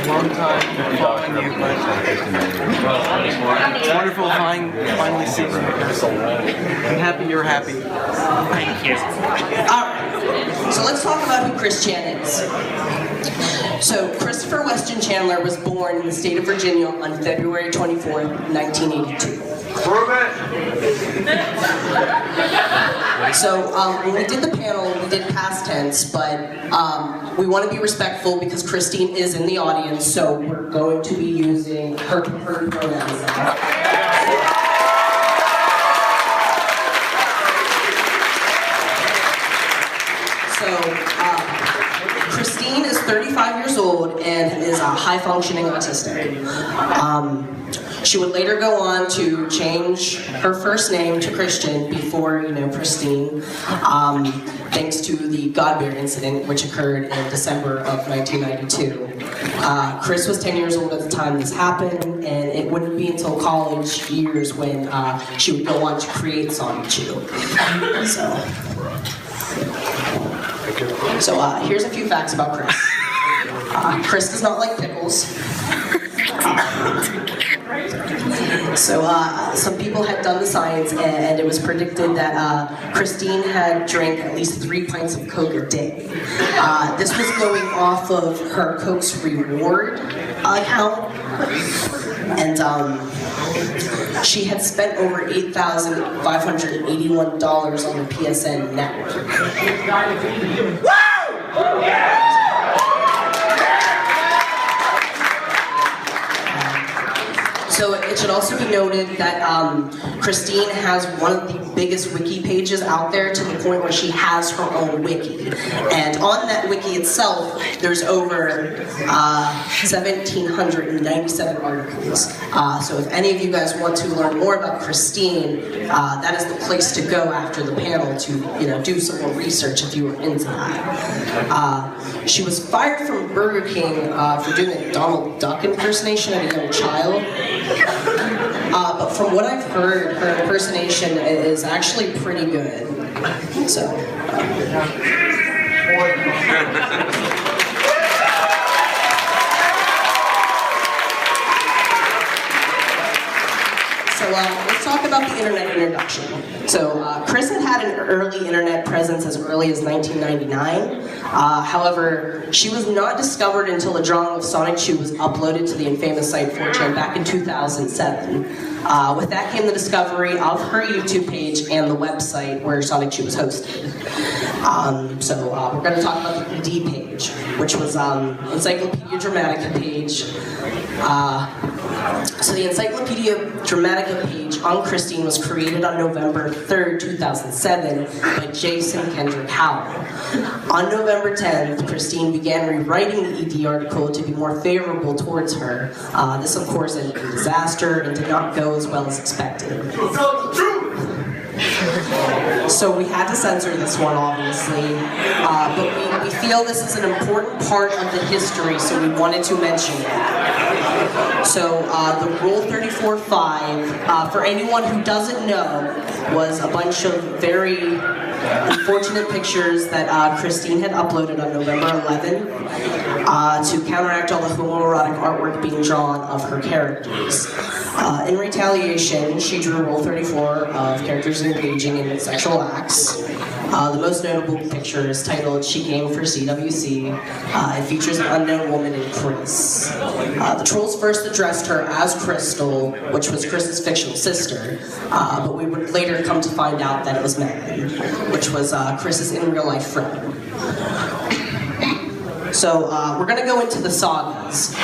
Long time following you, but it's wonderful finally seeing you. I'm happy you're happy. Thank you. Alright, so let's talk about who Chris Chan is. So, Christopher Weston Chandler was born in the state of Virginia on February 24th, 1982. So, when we did the panel, we did past tense, but we want to be respectful because Christine is in the audience, so we're going to be using her preferred pronouns. Christine is 35 years old and is high-functioning autistic. She would later go on to change her first name to Christian before, Christine, thanks to the Godbeer incident, which occurred in December of 1992. Chris was 10 years old at the time this happened, and it wouldn't be until college years when she would go on to create Sonichu. So here's a few facts about Chris. Chris does not like pickles. So some people had done the science, and it was predicted that Christine had drank at least 3 pints of Coke a day. This was going off of her Coke's reward account, and she had spent over $8,581 on the PSN network. So it should also be noted that Christine has one of the biggest wiki pages out there, to the point where she has her own wiki. And on that wiki itself, there's over 1,797 articles. So if any of you guys want to learn more about Christine, that is the place to go after the panel to do some more research if you were into that. She was fired from Burger King for doing a Donald Duck impersonation at a young child. But from what I've heard, her impersonation is actually pretty good. So. Let's talk about the internet introduction. So Chris had an early internet presence as early as 1999. However, she was not discovered until a drawing of Sonichu was uploaded to the infamous site 4chan back in 2007. With that came the discovery of her YouTube page and the website where Sonichu was hosted. We're going to talk about the ED page, which was Encyclopedia Dramatica page. So the Encyclopedia Dramatica page on Christine was created on November 3rd, 2007 by Jason Kendrick Howell. On November 10th, Christine began rewriting the ED article to be more favorable towards her. This, of course, ended in disaster and did not go as well as expected. So we had to censor this one, obviously, but we feel this is an important part of the history, so we wanted to mention it. So the Rule 34.5, for anyone who doesn't know, was a bunch of very unfortunate pictures that Christine had uploaded on November 11th to counteract all the homoerotic artwork being drawn of her characters. In retaliation, she drew Rule 34 of characters engaging in sexual acts. The most notable picture is titled "She Came for CWC." It features an unknown woman named Chris. The trolls first addressed her as Crystal, which was Chris's fictional sister, but we would later come to find out that it was Megan, which was Chris's in real life friend. So we're going to go into the sagas.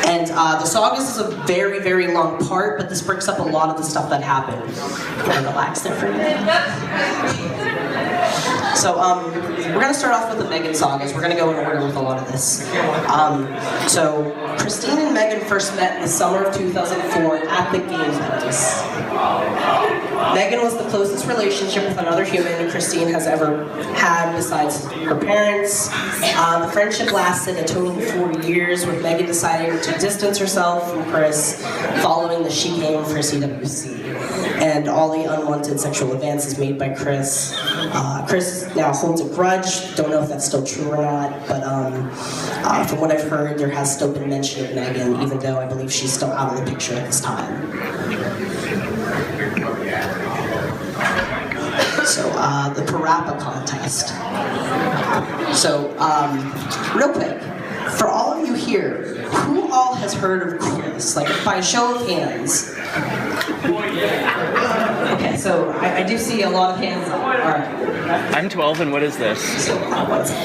And the sagas is a very, very long part, but this breaks up a lot of the stuff that happened. I'm going to relax there for a minute. So we're going to start off with the Megan sagas. We're going to go in order with a lot of this. So Christine and Megan first met in the summer of 2004 at the game place. Megan was the closest relationship with another human Christine has ever had besides her parents. The friendship lasted a total of 4 years, with Megan deciding to distance herself from Chris following the She Came for CWC and all the unwanted sexual advances made by Chris. Chris now holds a grudge. Don't know if that's still true or not, but from what I've heard, there has still been mention of Megan, even though I believe she's still out of the picture at this time. So, the Parappa contest. So, real quick, for all of you here, who all has heard of Chris? Like, by a show of hands. Okay, so I do see a lot of hands up. All right. I'm 12, and what is this? So, what's up?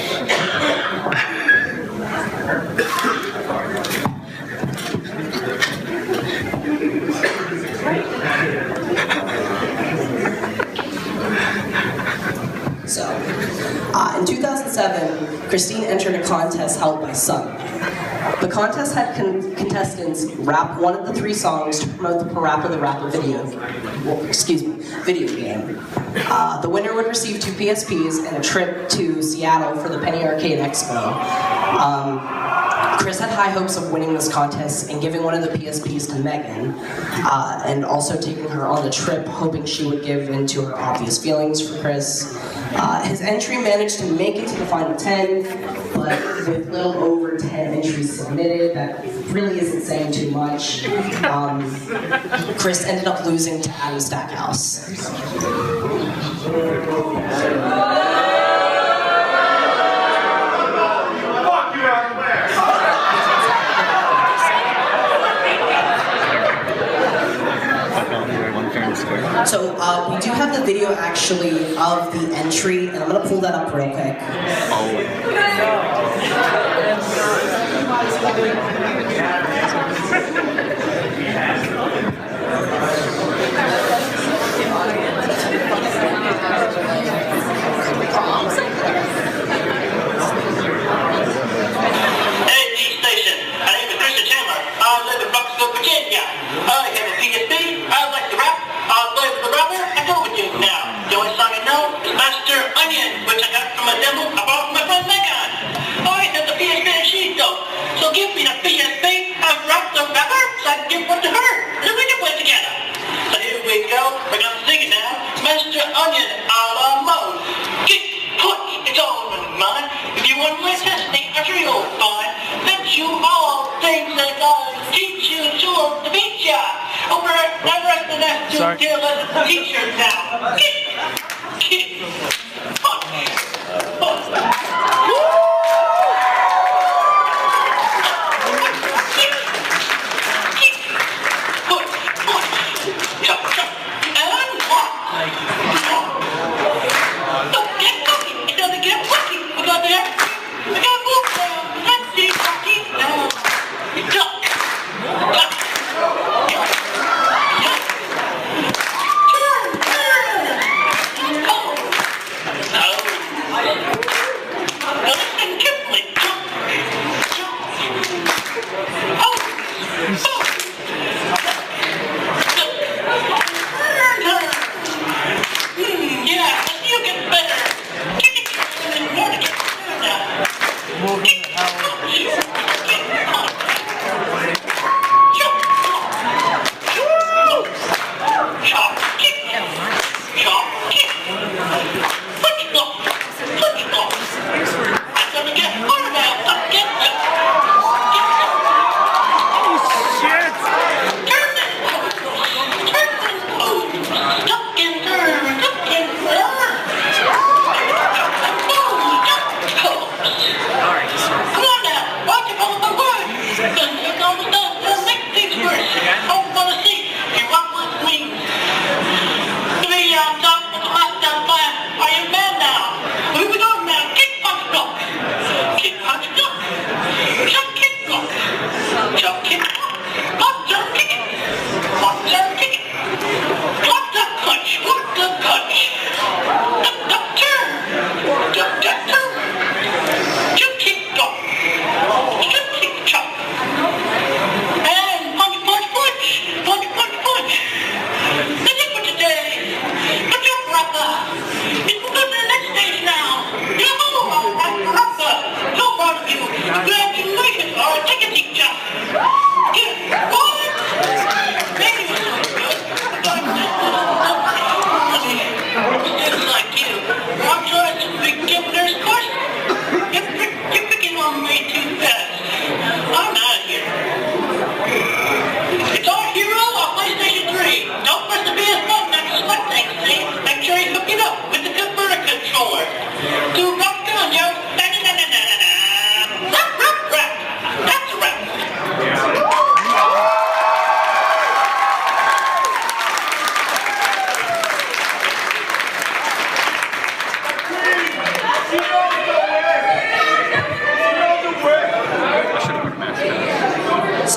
So, in 2007, Christine entered a contest held by Sun. The contest had contestants rap one of the 3 songs to promote the Parappa the Rapper video game. The winner would receive 2 PSPs and a trip to Seattle for the Penny Arcade Expo. Chris had high hopes of winning this contest and giving one of the PSPs to Megan, and also taking her on the trip, hoping she would give in to her obvious feelings for Chris. His entry managed to make it to the final 10, but with little over 10 entries submitted, that really isn't saying too much. Chris ended up losing to Adam Stackhouse. So we do have the video actually of the entry, and I'm going to pull that up real quick. Virginia. I have a PSP. I like to rap. I'll play with the rapper. I go with you now. The only song I know is Master Onion, which I got from a demo I bought from my friend Megan. I have the PSP and she's dope. So give me the PSP and rap the rapper so I can give one to her. And we can play together. So here we go. We're gonna sing it now. Master Onion a la mode. Kick, push, it's all in mind. If you want my testing, I'm sure you'll find that you all things that God teach you tools to beat ya. Over the rest of that to deal with teachers now. Kick,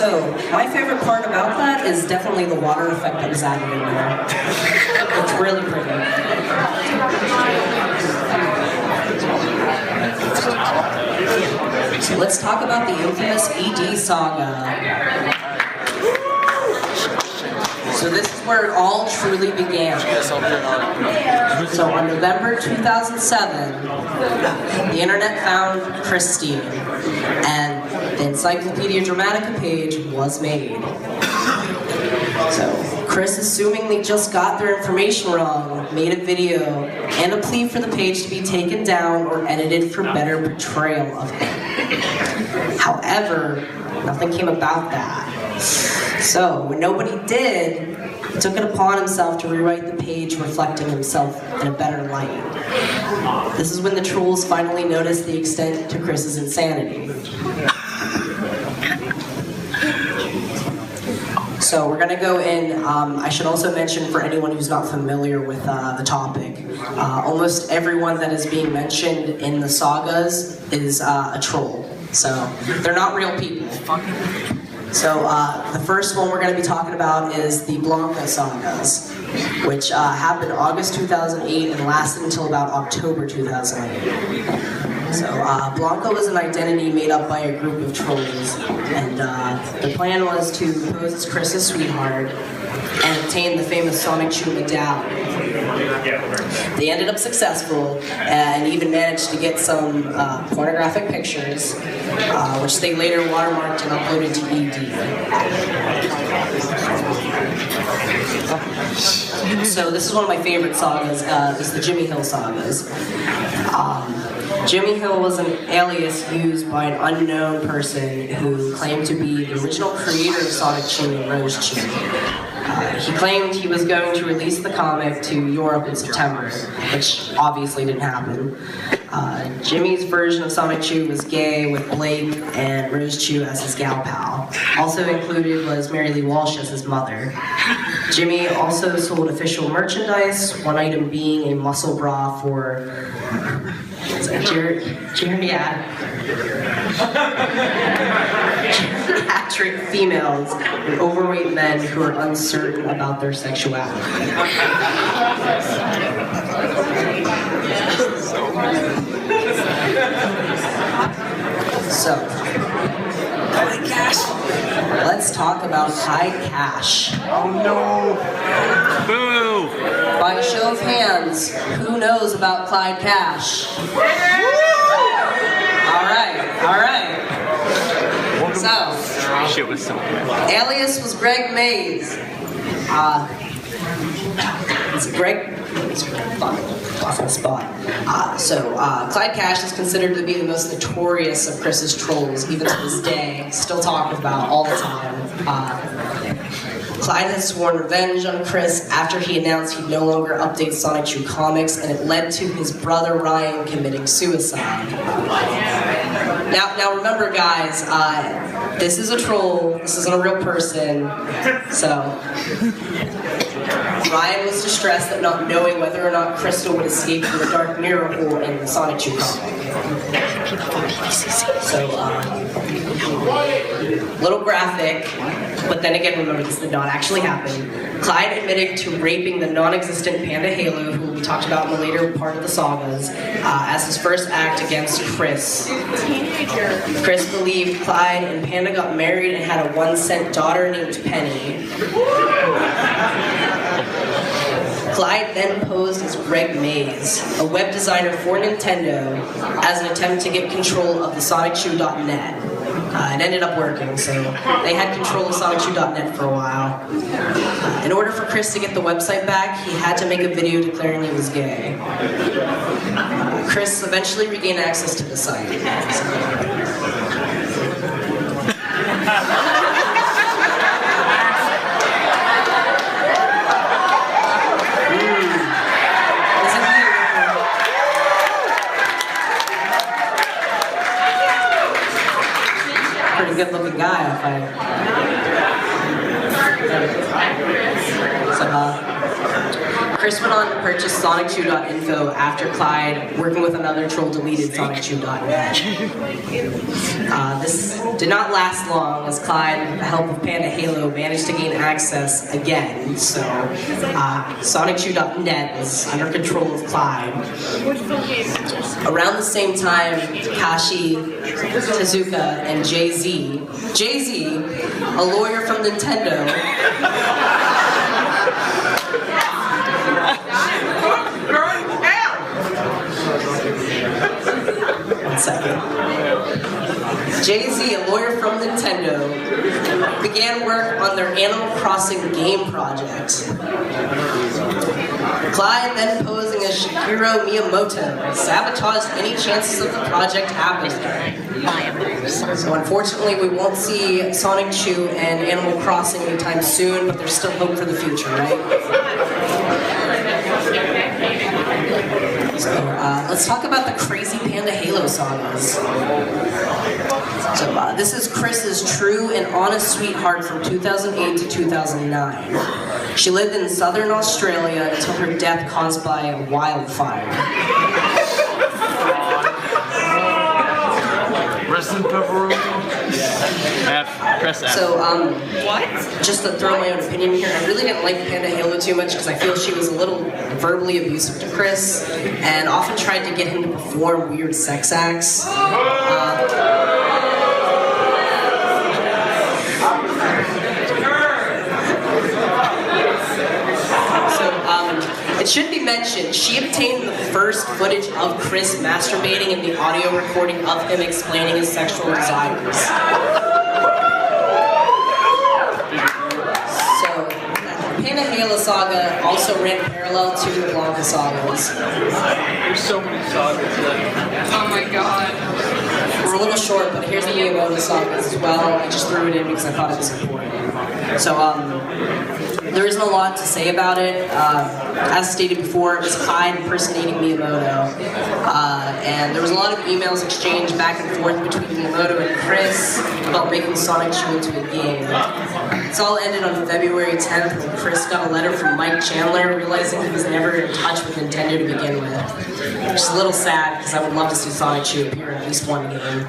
So, my favorite part about that is definitely the water effect that was added in there. It's really pretty. So let's talk about the infamous ED saga. So this is where it all truly began. So on November 2007, the internet found Christine, and the Encyclopedia Dramatica page was made. So Chris, assuming they just got their information wrong, made a video and a plea for the page to be taken down or edited for better portrayal of him. However, nothing came about that. So, when nobody did, he took it upon himself to rewrite the page reflecting himself in a better light. This is when the trolls finally noticed the extent to Chris's insanity. So we're gonna go in, I should also mention for anyone who's not familiar with the topic, almost everyone that is being mentioned in the sagas is a troll. So they're not real people. So the first one we're going to be talking about is the Blanca sagas, which happened August 2008 and lasted until about October 2008. So Blanca was an identity made up by a group of trolls, and the plan was to pose as Chris's sweetheart and obtain the famous Sonichu medallion. They ended up successful and even managed to get some pornographic pictures, which they later watermarked and uploaded to ED. So this is one of my favorite sagas, is the Jimmy Hill sagas. Jimmy Hill was an alias used by an unknown person who claimed to be the original creator of Sonichu and Rosechu. He claimed he was going to release the comic to Europe in September, which obviously didn't happen. Jimmy's version of Sonichu was gay with Blake and Rosechu as his gal pal. Also included was Mary Lee Walsh as his mother. Jimmy also sold official merchandise, one item being a muscle bra for geriatric females and overweight men who are uncertain about their sexuality. So, Clyde Cash. Let's talk about Clyde Cash. Oh no! Boo! By a show of hands, who knows about Clyde Cash? Alright. So, Shit was so good. alias was Greg Mays. It's Greg. Off the spot. Clyde Cash is considered to be the most notorious of Chris's trolls, even to this day. Still talked about all the time. Clyde has sworn revenge on Chris after he announced he'd no longer update Sonichu comics, and it led to his brother Ryan committing suicide. Now remember, guys, this is a troll. This isn't a real person. So Ryan was distressed at not knowing whether or not Crystal would escape from the dark mirror hole in the Sonichu comic. So, little graphic, but then again, remember this did not actually happen. Clyde admitted to raping the non-existent Panda Halo, who will be talked about in the later part of the sagas, as his first act against Chris. Chris believed Clyde and Panda got married and had a 1-cent daughter named Penny. Clyde then posed as Greg Mays, a web designer for Nintendo, as an attempt to get control of the Sonichu.net. It ended up working, so they had control of Sonichu.net for a while. In order for Chris to get the website back, he had to make a video declaring he was gay. Chris eventually regained access to the site. Pretty good looking guy, if Chris went on to purchase Sonichu.info after Clyde, working with another troll, deleted Sonichu.net. This did not last long, as Clyde, with the help of Panda Halo, managed to gain access again. So Sonichu.net was under control of Clyde. Around the same time, Takashi Tezuka and Jay-Z, a lawyer from Nintendo, one second. Jay-Z, a lawyer from Nintendo, began work on their Animal Crossing game project. Clyde, then posing as Shigeru Miyamoto, sabotaged any chances of the project happening. So unfortunately, we won't see Sonichu and Animal Crossing anytime soon, but there's still hope for the future, right? So let's talk about the crazy Panda Halo sagas. So this is Chris's true and honest sweetheart from 2008 to 2009. She lived in southern Australia until her death caused by a wildfire. Rest in pepperoni. F. Press F. So, just to throw my own opinion here, I really didn't like Panda Halo too much because I feel she was a little verbally abusive to Chris and often tried to get him to perform weird sex acts. It should be mentioned, she obtained the first footage of Chris masturbating in the audio recording of him explaining his sexual desires. So, the Panda Halo saga also ran parallel to the Blanca sagas. There's so many sagas. Oh my god. It's a little short, but here's the Miyamoto sagas as well. I just threw it in because I thought it was important. So, there isn't a lot to say about it. As stated before, it was Clyde impersonating Miyamoto. And there was a lot of emails exchanged back and forth between Miyamoto and Chris about making Sonichu into a game. This all ended on February 10th when Chris got a letter from Mike Chandler realizing he was never in touch with Nintendo to begin with. Which is a little sad because I would love to see Sonichu appear in at least one game.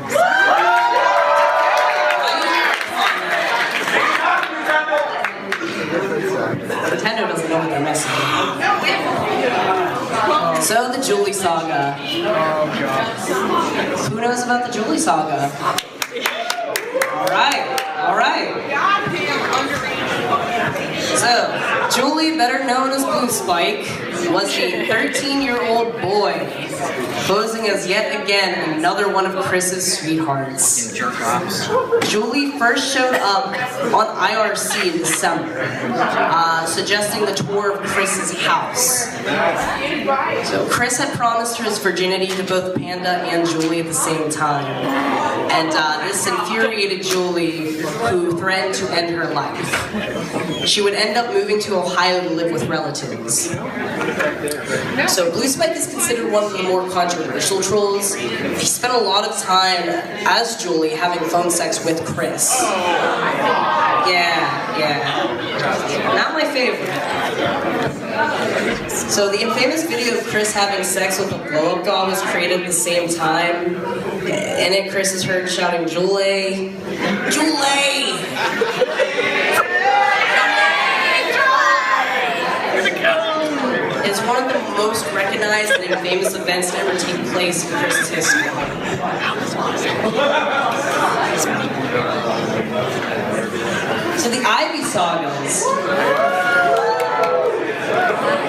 Nintendo doesn't know what they're messing with. So, the Julie saga. Who knows about the Julie saga? Alright. So, Julie, better known as Blue Spike, was a 13-year-old boy, posing as yet again another one of Chris's sweethearts. Julie first showed up on IRC in December, suggesting the tour of Chris's house. So Chris had promised her his virginity to both Panda and Julie at the same time, and this infuriated Julie, who threatened to end her life. She would end up moving to Ohio to live with relatives. So Blue Spike is considered one of the more controversial trolls. He spent a lot of time as Julie having phone sex with Chris. Yeah. Not my favorite. So the infamous video of Chris having sex with a blow-up doll was created at the same time. In it, Chris is heard shouting, "Julie! Julie!" It's one of the most recognized and infamous events to ever take place in Chris's history. So the Ivy sagas.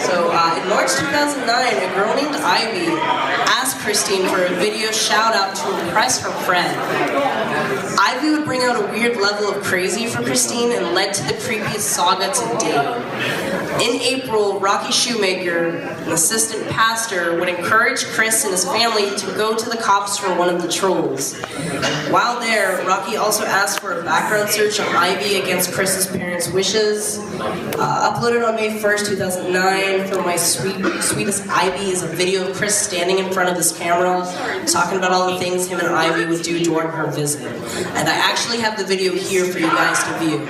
So in March 2009, a girl named Ivy asked Christine for a video shout-out to impress her friend. Ivy would bring out a weird level of crazy for Christine and led to the creepiest saga to date. In April, Rocky Shoemaker, an assistant pastor, would encourage Chris and his family to go to the cops for one of the trolls. While there, Rocky also asked for a background search on Ivy against Chris's parents' wishes. Uploaded on May 1st, 2009, from My Sweetest Ivy is a video of Chris standing in front of this camera, talking about all the things him and Ivy would do during her visit. And I actually have the video here for you guys to view.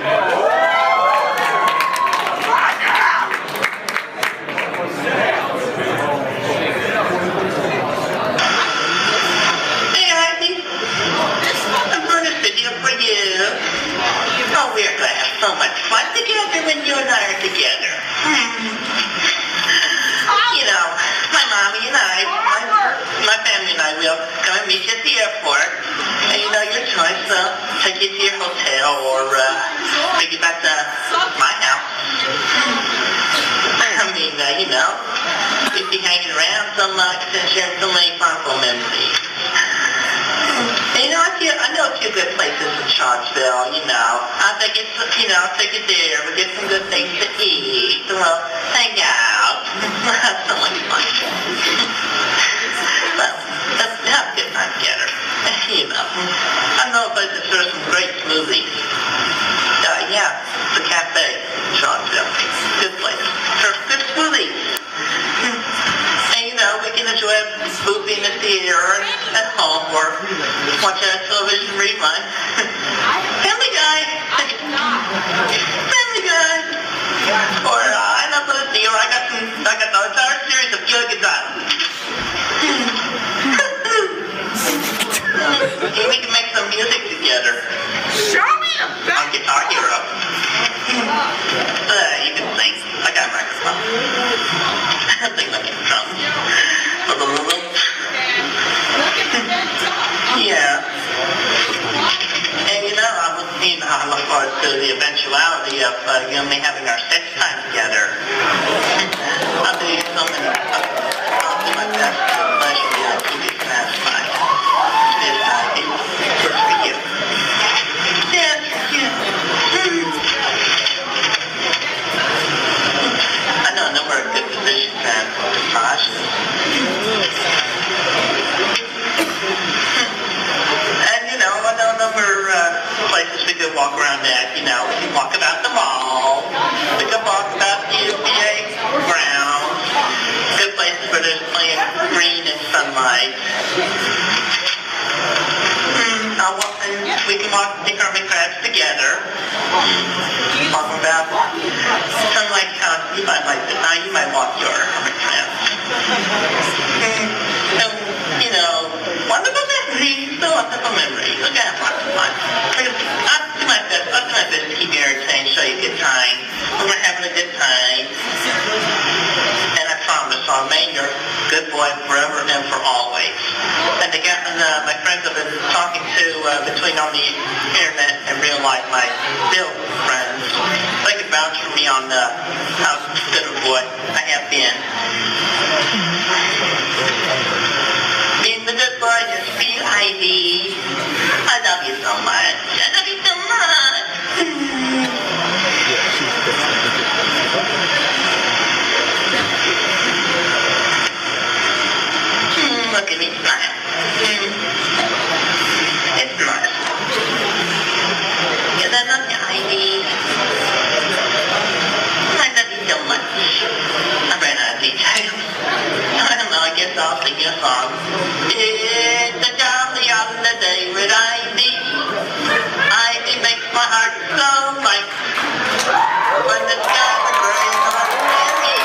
get to your hotel or to get back to my house. I mean, you know, we'd be hanging around so much and sharing so many fun memories. And, you know, I know a few good places in Charlottesville, you know. I'll take it, you know, I'll take it there. We'll get some good things to eat. We'll hang out. We'll have so much fun. Well, let's have a good time together. You know, I know a place that serves some great smoothies. Yeah, it's a cafe in Charlottesville. Good place. Serves good smoothies. And, you know, we can enjoy a movie in the theater or at home or watch a television rerun. Family Guy. Family Guy. Or, I know for the theater, I got the entire series of Gilligan's Island. We can make some music together. Show me the back. On Guitar Hero. You can sing. I got a microphone. I think I can drum. Yeah. And you know, I look forward to the eventuality of you and me having our sex time together. I'll do so many. I'll do my best to pleasure you and keep you satisfied. Good for you. Yes, I know a number of good positions and massages. And you know, I know a number of places we could walk around at. You know, we can walk about the mall. We could walk about the UVA grounds. Good places where there's plenty of green and sunlight. We can walk the hermit crabs together. Talk about some like how you might like this. You might walk your hermit crabs. And, you know, wonderful memories. So wonderful memories. We're gonna have lots of fun. I'll do my best to keep you entertained, show you a good time. We're having a good time. And I promise I'll remain your good boy forever and for always. And my friends I've been talking to between on the internet and real life, my real friends, they can vouch for me on how good a boy I have been. Being the good boy just for you, Ivy. I love you so much. I love you so much. Look at me smile. It's nice. Yes, I love you, Ivy. I love you so much. I ran out of details. I don't know, I guess I'll sing you a song. It's a jolly holiday with Ivy. Ivy makes my heart so light. When the skies are gray and ordinary,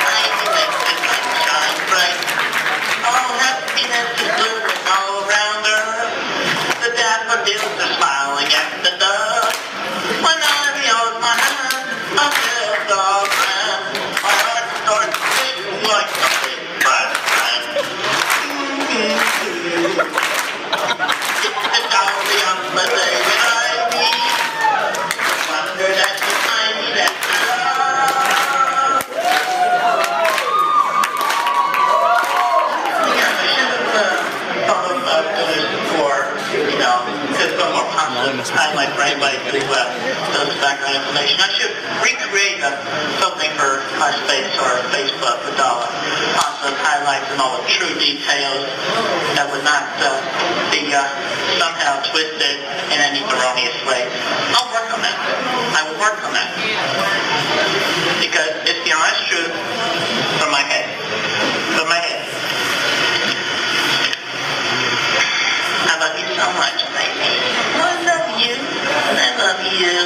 Ivy makes the sun shine bright. All happiness is blooming all around her. The daffodils are smiling at the dusk. When Ivy holds my hand, I feel so grand. My heart starts to beat like a big bright fan. It's a jolly holiday with Ivy. Wonder that you find me that love. You know, just a more positive highlight for anybody who does background information. I should recreate something for MySpace or Facebook with all the positive highlights and all the true details that would not be somehow twisted in any erroneous way. I'll work on that. I will work on that. Because it's the honest truth from my head. From my head. I love you so much, baby. I love you. I love you.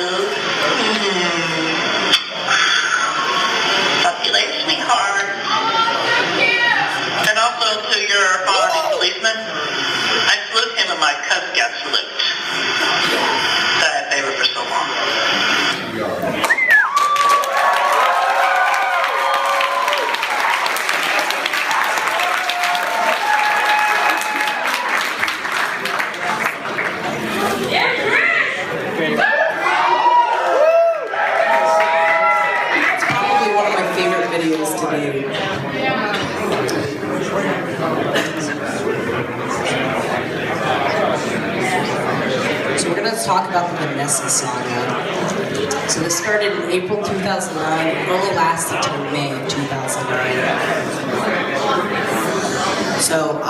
Love you later, sweetheart. And also to your holiday policeman, I salute him in my Cub Scout salute that I favored for so long. Yeah. going to talk about the Vanessa saga. So this started in April 2009, it only lasted till May 2009. So,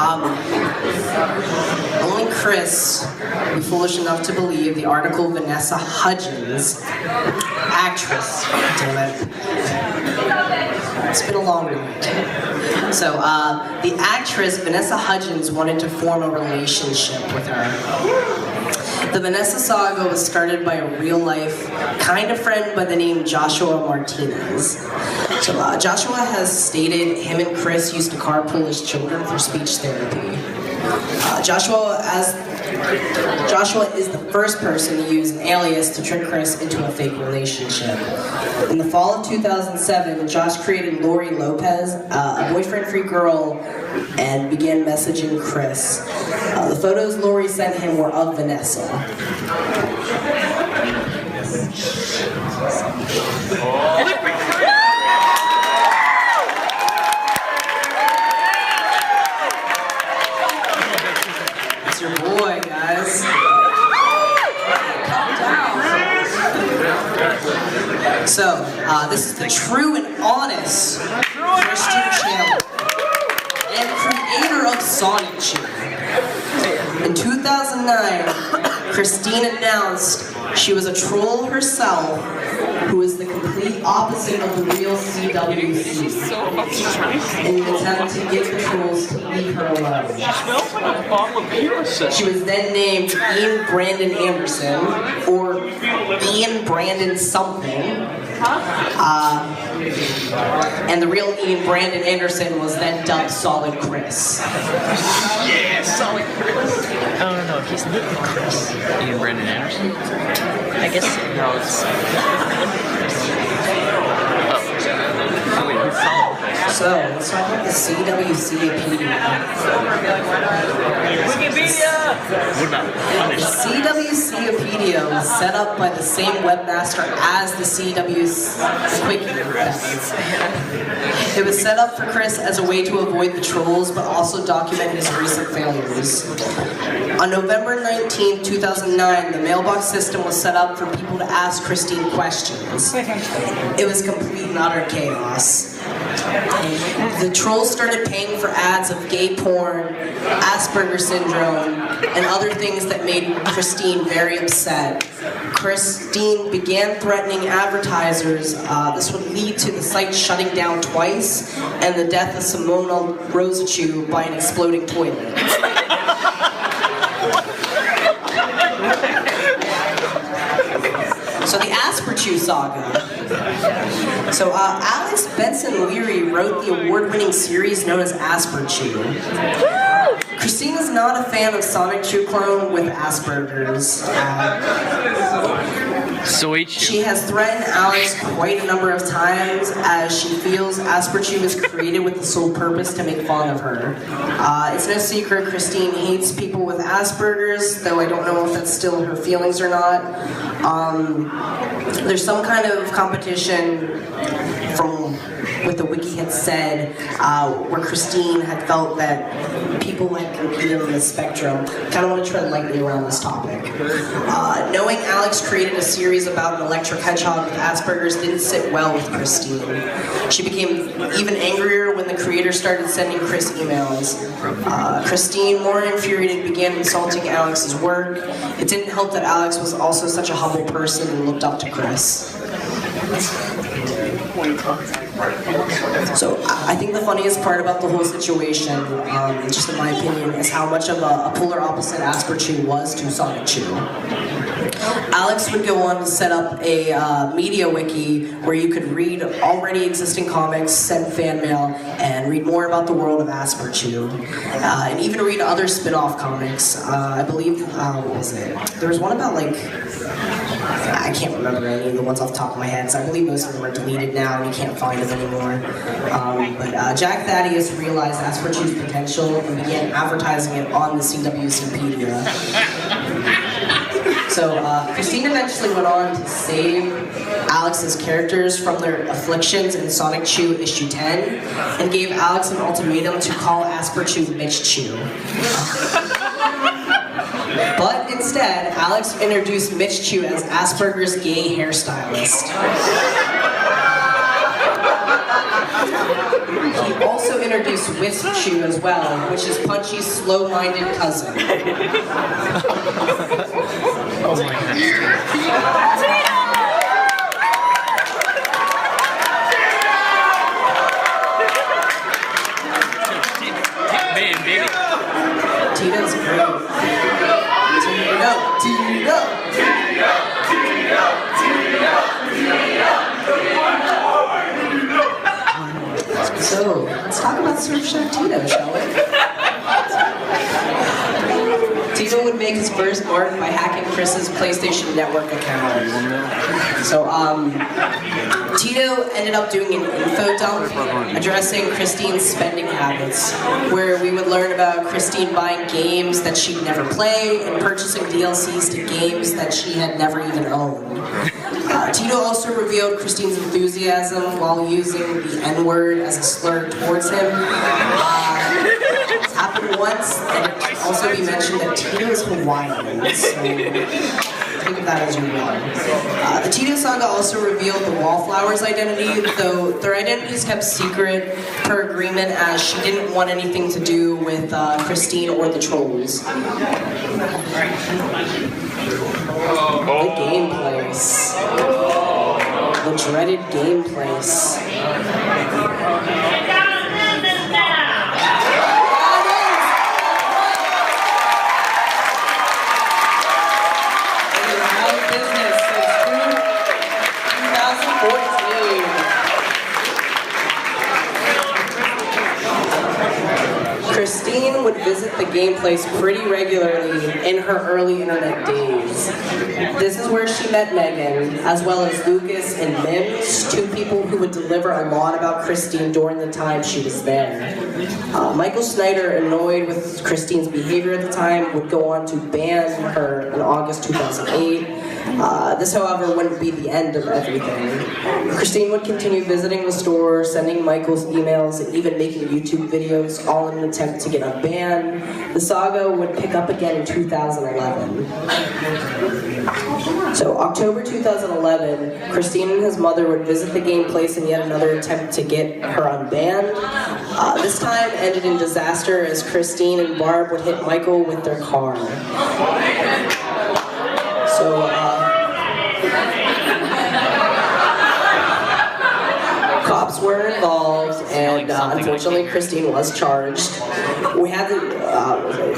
only Chris would be foolish enough to believe the article Vanessa Hudgens, actress, damn it. It's been a long night. So, the actress Vanessa Hudgens wanted to form a relationship with her. The Vanessa saga was started by a real-life kind of friend by the name Joshua Martinez. So Joshua has stated him and Chris used to carpool as children for speech therapy. Joshua is the first person to use an alias to trick Chris into a fake relationship. In the fall of 2007, Josh created Lori Lopez, a boyfriend-free girl, and began messaging Chris. The photos Lori sent him were of Vanessa. It's your boy, guys. Calm down. So, this is the true and honest Christian channel and creator of Sonichu. In 2009, Christine announced she was a troll herself who is the complete opposite of the real CWC in an attempt to get the trolls to leave her alone. She was then named Ian Brandon Anderson, or Ian Brandon something, and the real Ian Brandon Anderson was then dubbed Solid Chris. Yeah, Solid Chris. Oh no, he's not Chris. Ian Brandon Anderson? I guess no, it's oh wait, who's Solid Chris? So, let's talk about the CWCpedia. Wikipedia! What about The CWCpedia was set up by the same webmaster as the CW's Quickie. It was set up for Chris as a way to avoid the trolls, but also document his recent failures. On November 19, 2009, the Mailbox system was set up for people to ask Christine questions. It was complete and utter chaos. The trolls started paying for ads of gay porn, Asperger's syndrome, and other things that made Christine very upset. Christine began threatening advertisers. This would lead to the site shutting down twice and the death of Simona Rosachu by an exploding toilet. So the Asperchu saga. So Alex Benson Leary wrote the award-winning series known as Asperchu. Christine is not a fan of Sonichu clone with Asperger's. She has threatened Alex quite a number of times as she feels Asperchu was created with the sole purpose to make fun of her. It's no secret Christine hates people with Asperger's, though I don't know if that's still her feelings or not. There's some kind of competition from what the wiki had said, where Christine had felt that people had competed on the spectrum. Kind of want to tread lightly around this topic. Knowing Alex created a series about an electric hedgehog with Asperger's didn't sit well with Christine. She became even angrier when the creator started sending Chris emails. Christine, more infuriated, began insulting Alex's work. It didn't help that Alex was also such a humble person and looked up to Chris. So I think the funniest part about the whole situation, just in my opinion, is how much of a polar opposite Asperchu was to Sonichu. Alex would go on to set up a media wiki where you could read already existing comics, send fan mail, and read more about the world of Asperchu. And even read other spin-off comics. I believe, what was it? There was one about like, I can't remember any of the ones off the top of my head, so I believe most of them are deleted now and you can't find them anymore. But Jack Thaddeus realized Asperchu's potential and began advertising it on the CWCpedia. So Christine eventually went on to save Alex's characters from their afflictions in Sonic Chew issue 10 and gave Alex an ultimatum to call Asperchu Mitch Chew. But instead instead, Alex introduced Mitch Chu as Asperger's gay hairstylist. He also introduced Wisp Chu as well, which is Punchy's slow-minded cousin. Oh my god. Man, baby. Tito's great. Tito. So, let's talk about Surf Chef Tito, shall we? Tito would make his first mark by hacking Chris's PlayStation Network account. So, Tito ended up doing an info dump addressing Christine's spending habits, where we would learn about Christine buying games that she'd never play and purchasing DLCs to games that she had never even owned. Tito also revealed Christine's enthusiasm while using the N-word as a slur towards him. It's happened once, and it should also be mentioned that Tito is Hawaiian, so think of that as you will. The Tito saga also revealed the Wallflowers' identity, though their identities kept secret per agreement, as she didn't want anything to do with Christine or the trolls. The game place. The dreaded game place. Christine would visit the game place pretty regularly in her early internet days. This is where she met Megan, as well as Lucas and Mims, two people who would deliver a lot about Christine during the time she was there. Michael Snyder, annoyed with Christine's behavior at the time, would go on to ban her in August 2008. This, however, wouldn't be the end of everything. Christine would continue visiting the store, sending Michael's emails, and even making YouTube videos, all in an attempt to get unbanned. The saga would pick up again in 2011. So, October 2011, Christine and his mother would visit the game place in yet another attempt to get her unbanned. This time ended in disaster as Christine and Barb would hit Michael with their car. So, cops were involved, and unfortunately Christine was charged.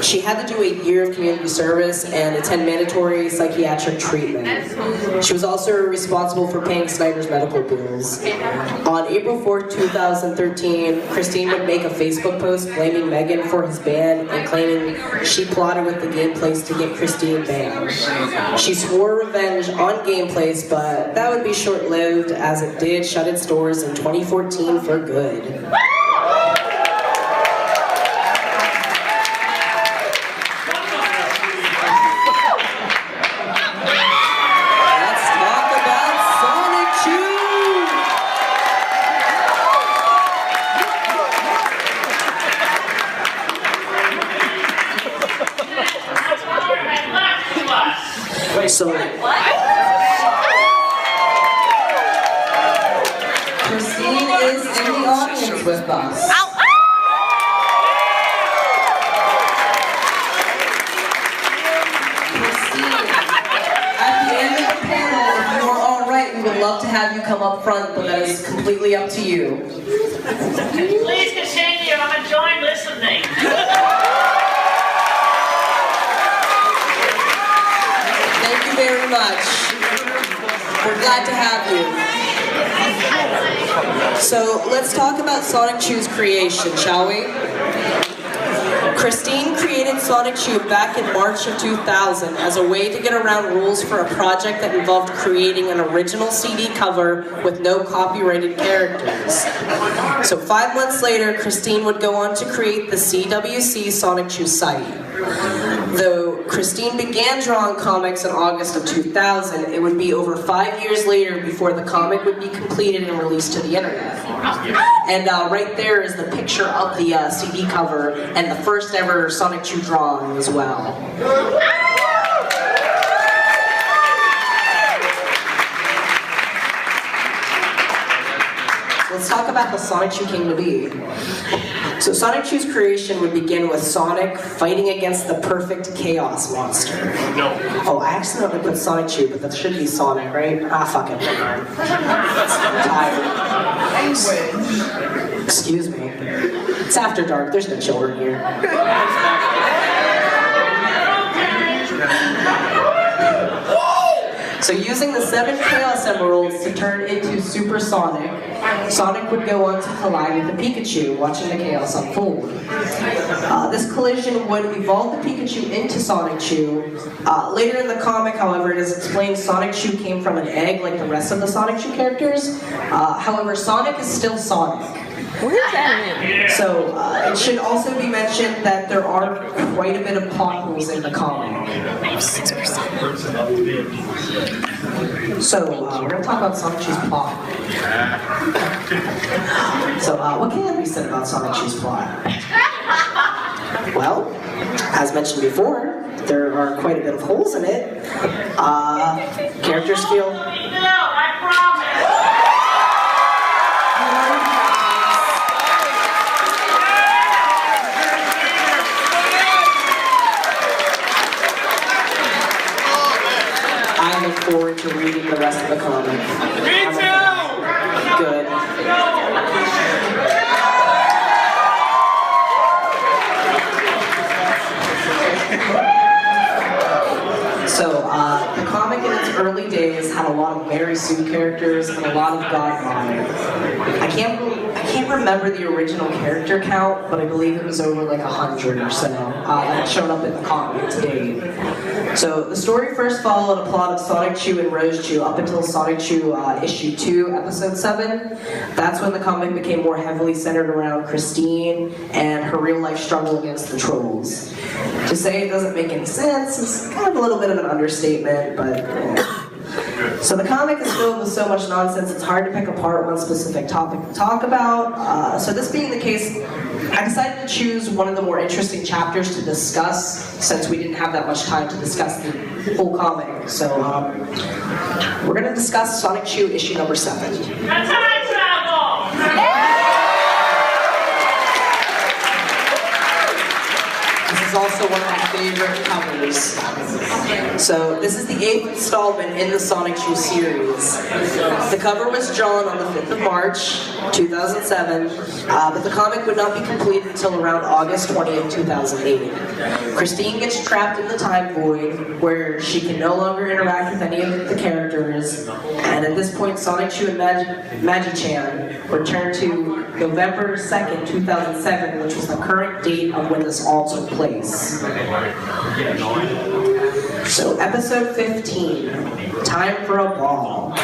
She had to do a year of community service and attend mandatory psychiatric treatment. She was also responsible for paying Snyder's medical bills. On April 4th, 2013, Christine would make a Facebook post blaming Megan for his ban and claiming she plotted with the game place to get Christine banned. She swore revenge on game place, but that would be short-lived as it did shut its doors in 2014 for good. So, Christine is in the audience with us. Christine, at the end of the panel, if you are all right, we would love to have you come up front, but that is completely up to you. Please continue, I'm enjoying listening. Very much. We're glad to have you. So let's talk about Sonichu's creation, shall we? Christine created Sonichu back in March of 2000 as a way to get around rules for a project that involved creating an original CD cover with no copyrighted characters. So 5 months later, Christine would go on to create the CWC Sonichu site. Though Christine began drawing comics in August of 2000, it would be over 5 years later before the comic would be completed and released to the internet. And right there is the picture of the CD cover and the first ever Sonichu drawing as well. let's talk about how Sonichu came to be. So Sonichu's creation would begin with Sonic fighting against the perfect chaos monster. No. Oh, I accidentally put Sonichu, but that should be Sonic, right? Ah, fuck it. I'm tired. Excuse me. It's after dark, there's no children here. So using the 7 Chaos Emeralds to turn into Super Sonic, Sonic would go on to collide with the Pikachu, watching the chaos unfold. This collision would evolve the Pikachu into Sonichu. Later in the comic, however, it is explained Sonichu came from an egg like the rest of the Sonichu characters. However, Sonic is still Sonic. Where is that in? So, it should also be mentioned that there are quite a bit of plot holes in the comic. So, we're going to talk about Sonichu's plot. So, what can be said about Sonichu's plot? Well, as mentioned before, there are quite a bit of holes in it. Characters feel... I look forward to reading the rest of the comic. Me too! Good. So, the comic in its early days had a lot of Mary Sue characters and a lot of Godmother. I can't remember the original character count, but I believe it was over like 100 or so that showed up in the comic to date. So the story first followed a plot of Sonichu and Rosechu up until Sonichu issue 2, episode 7. That's when the comic became more heavily centered around Christine and her real life struggle against the trolls. To say it doesn't make any sense is kind of a little bit of an understatement, but... So the comic is filled with so much nonsense, it's hard to pick apart one specific topic to talk about. So this being the case, I decided to choose one of the more interesting chapters to discuss, since we didn't have that much time to discuss the full comic. So we're going to discuss Sonichu issue number 7. That's how I travel! This is also one of my favorite covers. So this is the 8th installment in the Sonichu series. The cover was drawn on the 5th of March, 2007, but the comic would not be completed until around August 20th, 2008. Christine gets trapped in the time void, where she can no longer interact with any of the characters, and at this point Sonichu and Magi-chan return to November 2nd, 2007, which was the current date of when this all took place. So, episode 15, Time for a Ball.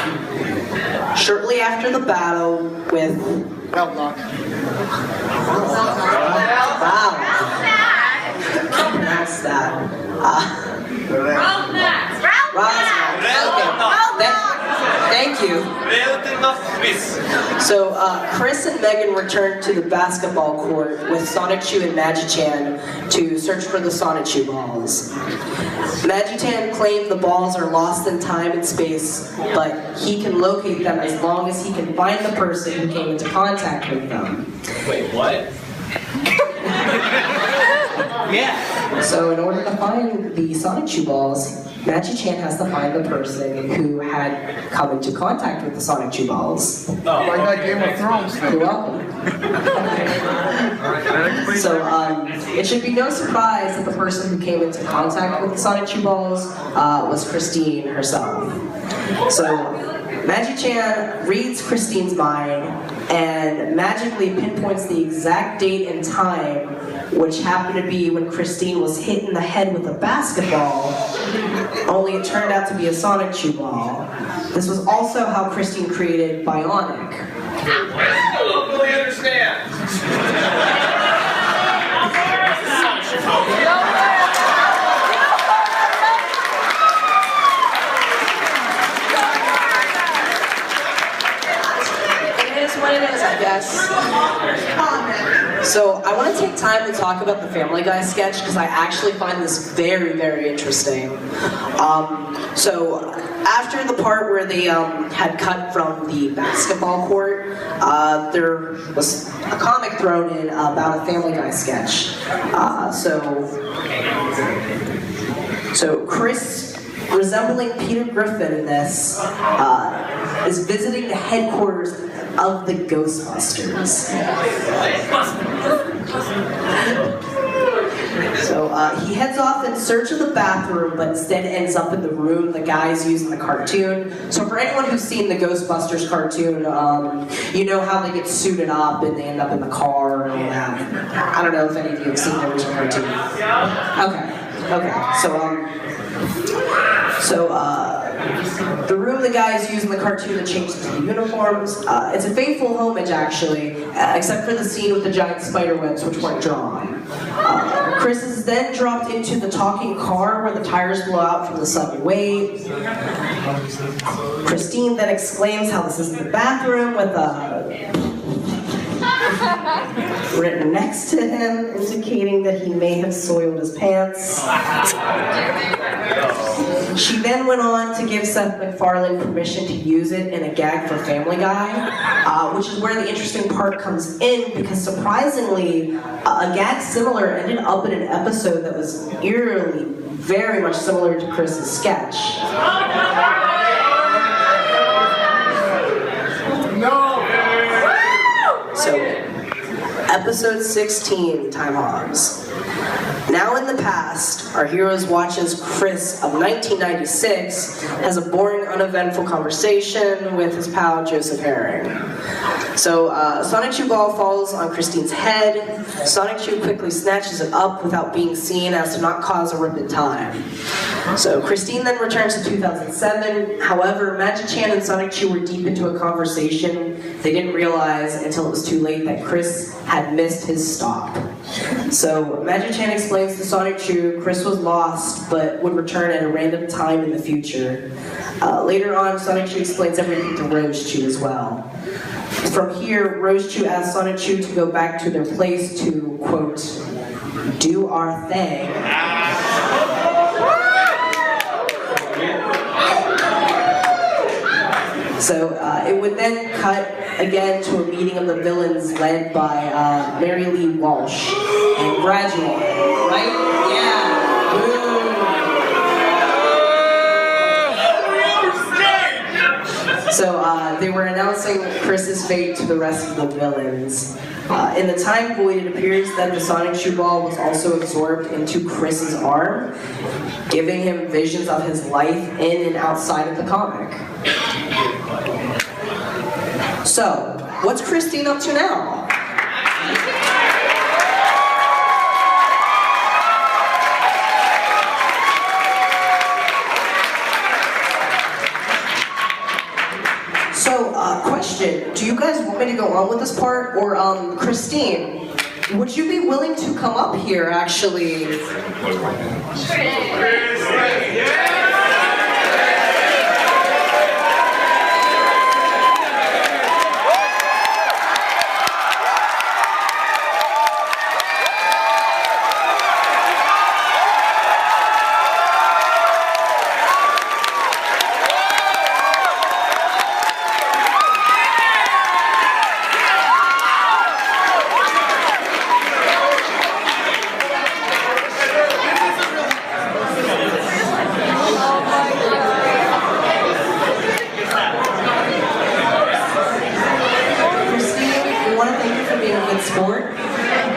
Shortly after the battle with... Mailbox. Wow. Can't pronounce that. Thank you. So, Chris and Megan returned to the basketball court with Sonichu and Magi-chan to search for the Sonichu balls. Magi-chan claimed the balls are lost in time and space, but he can locate them as long as he can find the person who came into contact with them. Wait, what? Yeah. So in order to find the Sonichu balls, Magi-chan has to find the person who had come into contact with the Sonichu balls. Like that Game of Thrones thing. You're welcome. So, it should be no surprise that the person who came into contact with the Sonichu balls was Christine herself. So, Magi-chan reads Christine's mind and magically pinpoints the exact date and time, which happened to be when Christine was hit in the head with a basketball, only it turned out to be a Sonichu ball. This was also how Christine created Bionic. I don't fully understand. It is what it is, I guess. So I want to take time to talk about the Family Guy sketch because I actually find this very, very interesting. So after the part where they had cut from the basketball court, there was a comic thrown in about a Family Guy sketch. So Chris, resembling Peter Griffin in this, is visiting the headquarters of the Ghostbusters. So he heads off in search of the bathroom, but instead ends up in the room the guys use in the cartoon. So for anyone who's seen the Ghostbusters cartoon, you know how they get suited up and they end up in the car and all that. I don't know if any of you have seen the original cartoon. Okay. So the room the guys use in the cartoon that changes to the uniforms, it's a faithful homage actually, except for the scene with the giant spider webs which weren't drawn. Chris is then dropped into the talking car where the tires blow out from the sudden wave. Christine then exclaims how this isn't the bathroom with written next to him, indicating that he may have soiled his pants. She then went on to give Seth MacFarlane permission to use it in a gag for Family Guy, which is where the interesting part comes in, because surprisingly, a gag similar ended up in an episode that was eerily very much similar to Chris's sketch. So, episode 16, Time Hogs. Now in the past, our heroes watch as Chris of 1996 has a boring, uneventful conversation with his pal Joseph Herring. So Sonichu ball falls on Christine's head. Sonichu quickly snatches it up without being seen as to not cause a rip in time. So Christine then returns to 2007. However, Magi-chan and Sonichu were deep into a conversation. They didn't realize until it was too late that Chris had missed his stop. So Magi-chan explains to Sonichu Chris was lost but would return at a random time in the future. Later on, Sonichu explains everything to Rose-chu as well. From here, Rose-chu asks Sonichu to go back to their place to, quote, do our thing. So it would then cut again to a meeting of the villains led by Mary Lee Walsh and Gradual, right? Yeah. Boom. So they were announcing Chris's fate to the rest of the villains. In the time void, it appears that the Sonichu ball was also absorbed into Chris's arm, giving him visions of his life in and outside of the comic. So, what's Christine up to now? So, question, do you guys want me to go on with this part? Or, Christine, would you be willing to come up here, actually?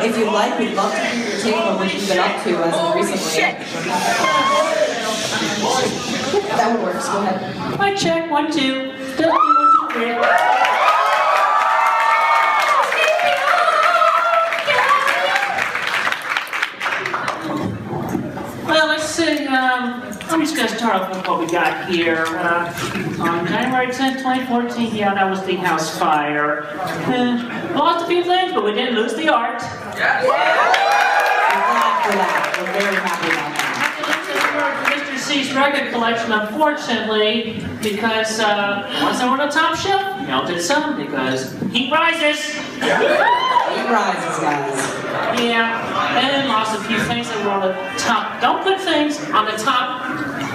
If you'd like, we'd love to hear your take on what you've been up to as of recently. That one works, go ahead. Mic check, 1, 2. Still 1, 2, 3. Well, let's see, I'm just going to start off with what we got here. On January 10th, 2014, yeah, that was the house fire. Lost a few things, but we didn't lose the art. Yeah. We're glad for that. We're very happy about that. Mr. C's record collection, unfortunately, because once they were on the top shelf, melted some because heat rises. Heat rises, guys. Yeah, and lost a few things that were on the top. Don't put things on the top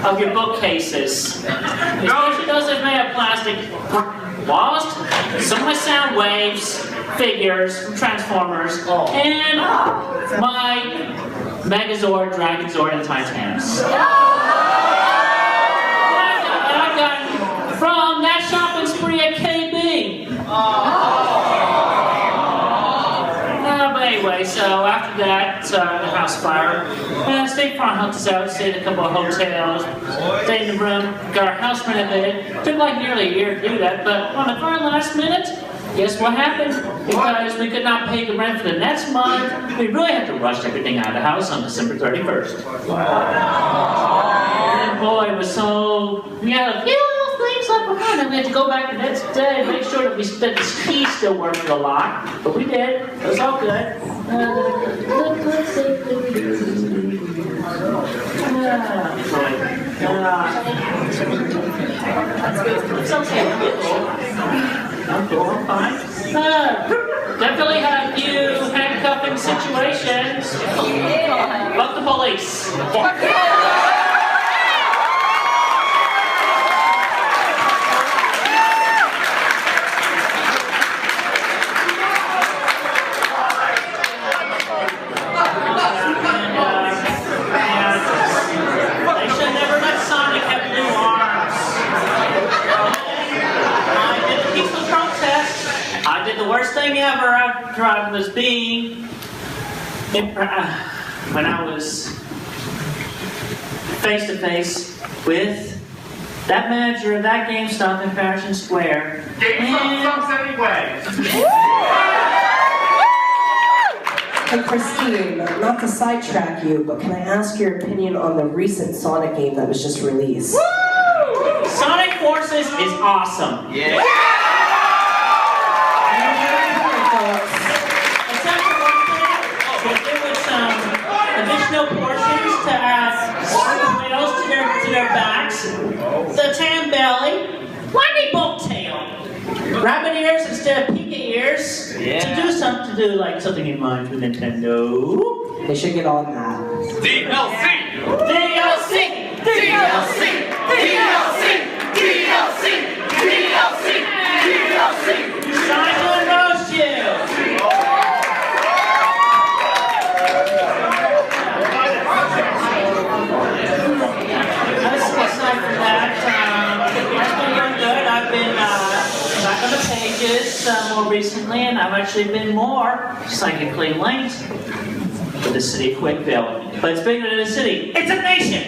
of your bookcases. Especially those that are made of plastic. Lost some of my sound waves, figures from Transformers, and my Megazord, Dragonzord, and Titans. And I got from that shopping spree at KB. But anyway, so after that, the house fire, State Farm helped us out, stayed in a couple of hotels, stayed in the room, got our house renovated. Took like nearly a year to do that, but on the very last minute, guess what happened? Because we could not pay the rent for the next month, we really had to rush everything out of the house on December 31st. And boy, it was so, we had a few little things left behind, and we had to go back the next day, make sure that the keys still worked for the lock, but we did. It was all good. It's okay. I'm cool, I'm fine. Definitely had a few handcuffing situations. Fuck the police. They should never let Sonic have new arms. I did the worst thing ever after I was being, when I was face to face with that manager of that GameStop in Fashion Square. GameStop sucks anyway. Hey Christine, not to sidetrack you, but can I ask your opinion on the recent Sonic game that was just released? Woo! Sonic Forces is awesome. Yeah. Except for one thing, there was some additional portions to add wheels to their backs, the tan belly, whiny boat tail, rabbit ears instead of pika ears, to do something in mind with Nintendo. They should get on that. DLC! DLC! DLC! DLC! DLC! DLC! DLC! Trying to roast you! Aside from that, it's been very good. I've been back on the pages more recently, and I've actually been more psychically linked with the city of Quickville. But it's bigger than a city. It's a nation!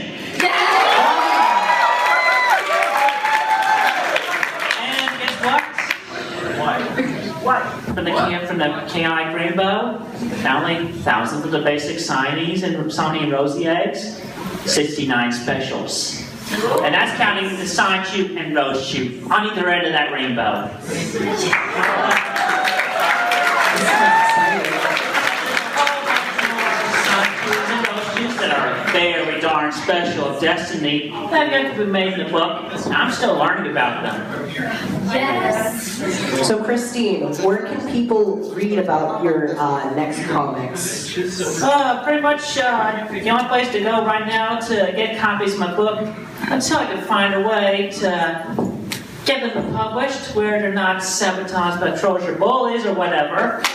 And guess what? What? From the chaotic rainbow, not only thousands of the basic signees and Sony and Rosie eggs, 69 specials. And that's counting the Sonichu and Roschu on either end of that rainbow. Sonichus and Roschus that are very darn special of Destiny that yet to be made in the book. I'm still learning about them. Yes! So Christine, where can people read about your next comics? Pretty much the only place to go right now to get copies of my book until I can find a way to get them published where they're not sabotaged by trolls or bullies or whatever. It's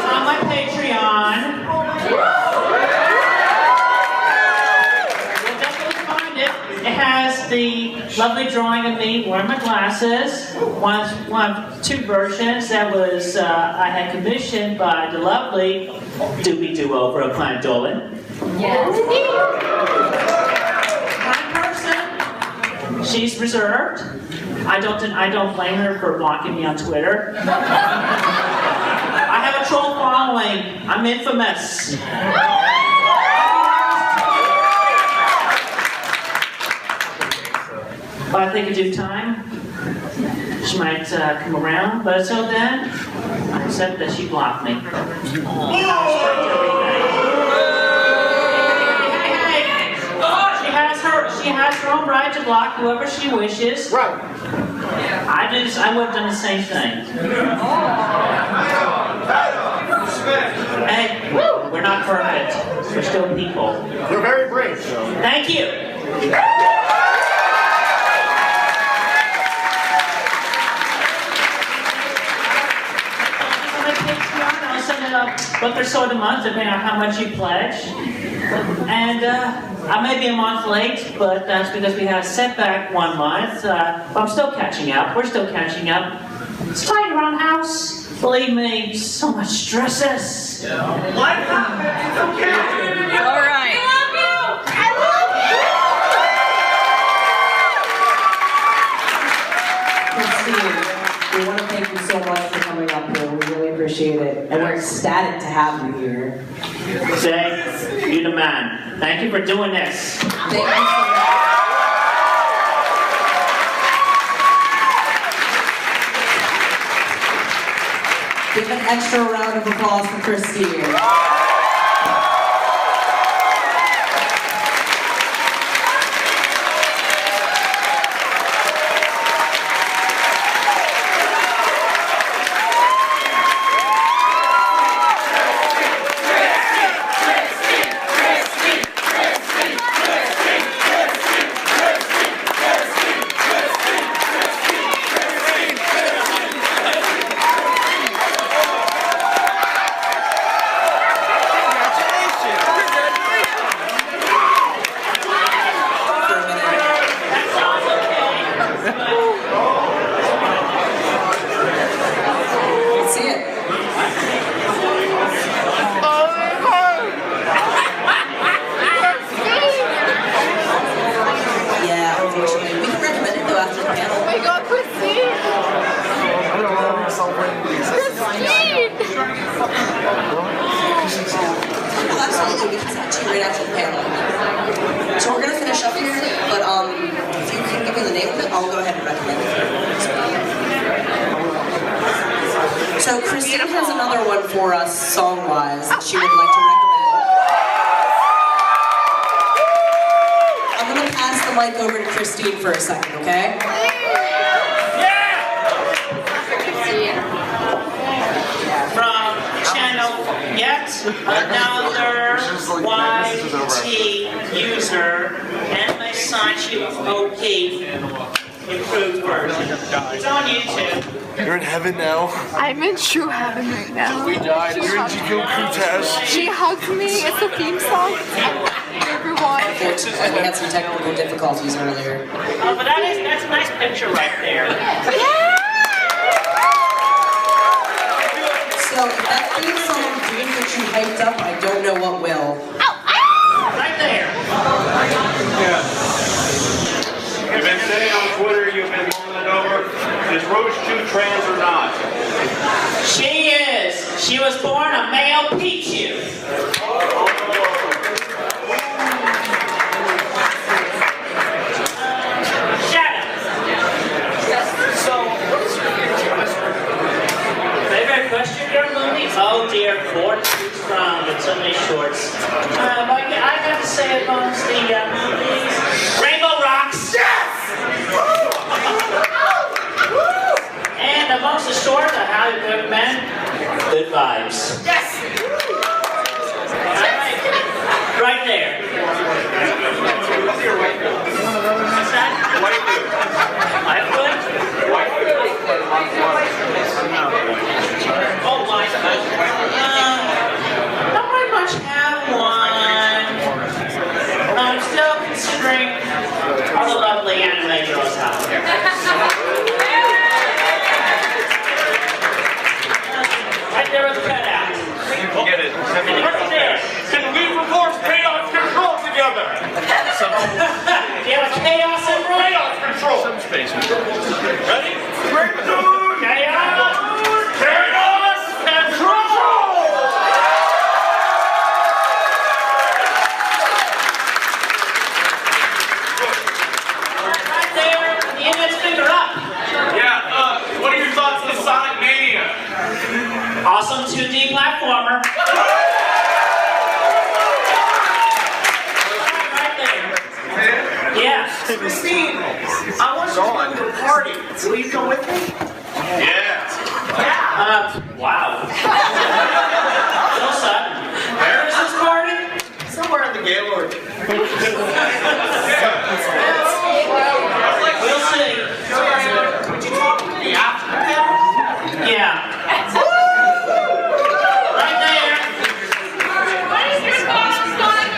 on my Patreon. You'll definitely find it. It has the lovely drawing of me wearing my glasses. One of two versions that was I had commissioned by the lovely Doobie Doo-Over of Planet Dolan. Yes. My person, she's reserved. I don't blame her for blocking me on Twitter. I have a troll following. I'm infamous. But I think in due time, she might come around. But until then, I accept that she blocked me. She has her own right to block whoever she wishes. Right. I would have done the same thing. We're not perfect. We're still people. You're very brave. Thank you. I'll send it a book or so a month, depending on how much you pledge. And I may be a month late, but that's because we had a setback 1 month. But I'm still catching up. We're still catching up. It's tight around the house. Believe me, so much stresses. What happened? It's okay. All right. Christine, we want to thank you so much for coming up here. We really appreciate it. And we're ecstatic to have you here. Say, you're the man. Thank you for doing this. Thank you so much. Give an extra round of applause for Christine. So Christine has another one for us, song-wise, that she would like to recommend. I'm going to pass the mic over to Christine for a second, okay? From channel Yet Another YT User and my Sonichu OP improved version. It's on YouTube. You're in heaven now. I'm in true heaven right now. We died. You're in Encyclopedia. She hugged me. It's a theme song. Everyone. Unfortunately, we had some technical difficulties earlier. Oh, but that's a nice picture right there. Yeah! So if that theme song didn't get you hyped up, I don't know what will. Right there. You've been sitting on Twitter, you've been mulling it over. Is Roche 2 trans or not? She is. She was born a male Pichu. Shut up. So, favorite question your movie? Oh dear, 4 to choose from, but so many shorts. I got to say amongst the movies, Rainbow Rocks. Yes! And amongst the shorts, I highly recommend Good Vibes. Yes! Right there. What's that? White food. White food? White food. Oh, white food. Don't very much have one. I'm still considering all the lovely anime girls out there. Right there with the cutout. Get it. Right there. Can we perform chaos control together? Do you have a chaos in room? Chaos control. Some space. Ready? 3, 2, Chaos! chaos control! Right there, the index finger up. Yeah, what are your thoughts on Sonic Mania? Awesome 2D platformer. Right there. Yeah. Christine, I want you to go to a party. Will you come with me? Yeah. Wow. So sudden. Paris We'll see. Would you talk to me after the panel? Yeah. Right there. What is your thought on Sonic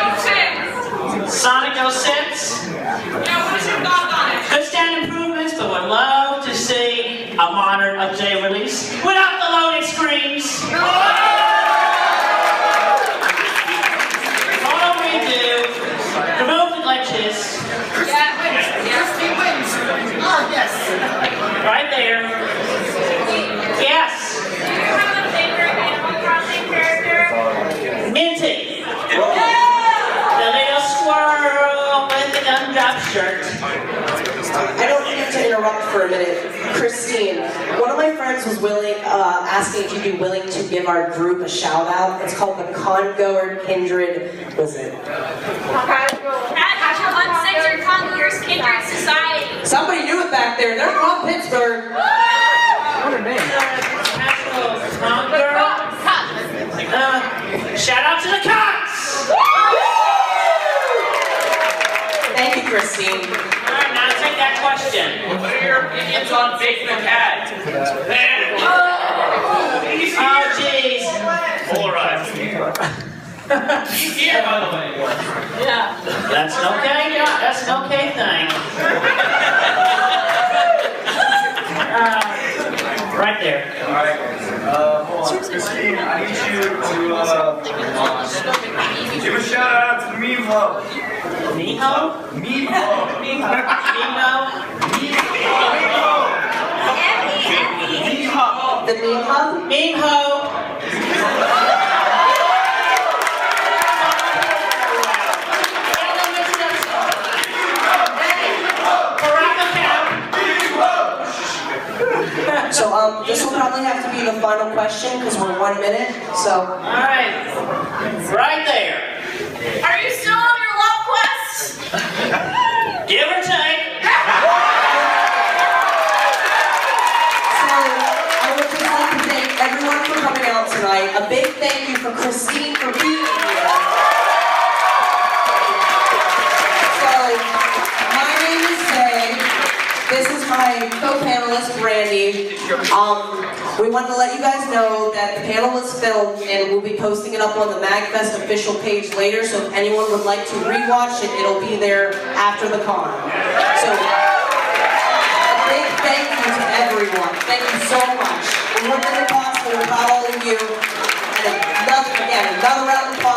06? Sonic 06. Yeah, what is your thought on it? Could stand improvements, but would love to see a modern update release without the loading screens. All we do, remove the glitches. Yeah, wait. Yes, he wins. Oh, yes. Right there. Yes. Do you have a favorite Animal Crossing character? Minty. The little squirrel with the gumdrop shirt. I don't need to interrupt for a minute. Christine, one of my friends was asking if you'd be willing to give our group a shout out. It's called the Congoer Kindred. Was it? Uncensored Congoers Kindred Society. Somebody knew it back there. They're from Pittsburgh. Shout out to the cops! Thank you, Christine. Alright, now take that question. What are your opinions on Big the Cat? Oh, jeez. Polarized. He's here, by the way. Yeah. That's an okay, that's an okay thing. Right there. Alright, hold on. Christine, I need you to give a shout out to the Meme Hub. Miho? Meme Hub. Miho? Meme Hub. The Meme Hub? Miho? So this will probably have to be the final question because we're 1 minute. So. Alright. Right there. Are you still on your love quest? Give or take. So I would just like to thank everyone for coming out tonight. A big thank you for Christine for being here. So my name is Faye. This is my co-panelist, Brandy. We wanted to let you guys know that the panel is filmed and we'll be posting it up on the Magfest official page later, so if anyone would like to rewatch it, it'll be there after the con. So, a big thank you to everyone. Thank you so much. We wouldn't have been possible without all of you. And another round of applause.